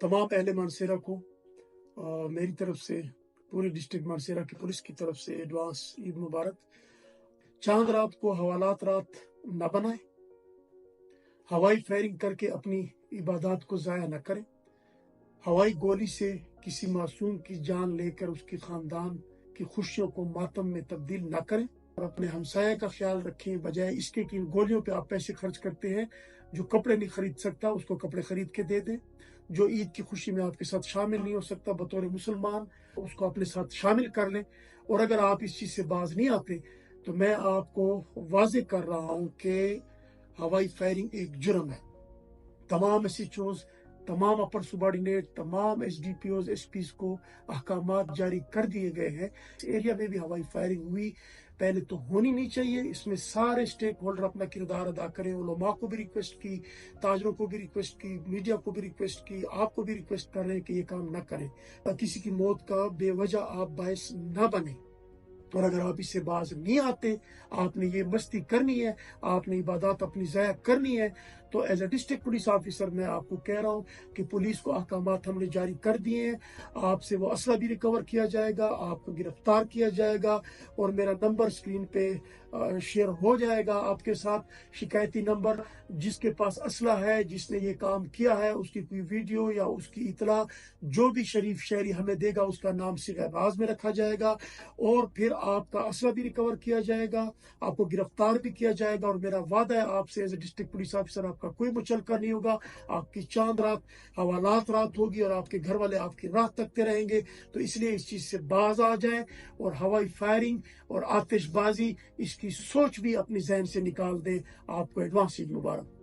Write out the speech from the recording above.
तमाम अहले मानसेरा को मेरी तरफ से, पूरे डिस्ट्रिक्ट मानसेरा की पुलिस की तरफ से एडवांस ईद मुबारक। चांद रात को हवालात रात न बनाए, हवाई फायरिंग करके अपनी इबादत को ज़ाया न करें, हवाई गोली से किसी मासूम की जान लेकर उसके ख़ानदान की खुशियों को मातम में तब्दील न करें, और अपने हमसाया का ख्याल रखें। बजाय इसके कि गोलियों पे आप पैसे खर्च करते हैं, जो कपड़े नहीं खरीद सकता उसको कपड़े खरीद के दे दें। जो ईद की खुशी में आपके साथ शामिल नहीं हो सकता बतौर मुसलमान, उसको अपने साथ शामिल कर लें। और अगर आप इस चीज़ से बाज नहीं आते तो मैं आपको वाज़ेह कर रहा हूँ कि हवाई फायरिंग एक जुर्म है। तमाम एसएचओज़, तमाम अपर सुबार्डिनेट, तमाम एसडीपीओज़, एसपीज़ को अहकामात जारी कर दिए गए हैं। इस एरिया में भी हवाई फायरिंग हुई, पहले तो होनी नहीं चाहिए। इसमें सारे स्टेक होल्डर अपना किरदार अदा करें। उलमा को भी रिक्वेस्ट की, ताजरों को भी रिक्वेस्ट की, मीडिया को भी रिक्वेस्ट की, आपको भी रिक्वेस्ट कर रहे हैं कि ये काम न करें, किसी की मौत का बेवजह आप बायस न बने। और अगर आप इससे बाज नहीं आते, आपने ये मस्ती करनी है, आपने इबादत अपनी ज़ाया करनी है, तो as a district police officer मैं आपको कह रहा हूँ कि पुलिस को अहकामात हमने जारी कर दिए हैं। आपसे वो असला भी रिकवर किया जाएगा, आपको गिरफ्तार किया जाएगा, और मेरा नंबर स्क्रीन पे शेयर हो जाएगा आपके साथ। शिकायती नंबर, जिसके पास असला है, जिसने ये काम किया है, उसकी कोई वीडियो या उसकी इतला जो भी शरीफ शहरी हमें देगा, उसका नाम सिगहबाज में रखा जाएगा, और फिर आपका असला भी रिकवर किया जाएगा, आपको गिरफ्तार भी किया जाएगा। और मेरा वादा है आपसे as a district police officer, आपका कोई मुचलका नहीं होगा। आपकी चांद रात हवालात रात होगी और आपके घर वाले आपकी रात तकते रहेंगे। तो इसलिए इस चीज़ से बाज आ जाए, और हवाई फायरिंग और आतिशबाजी इसकी सोच भी अपनी जहन से निकाल दें। आपको एडवांस ईद मुबारक।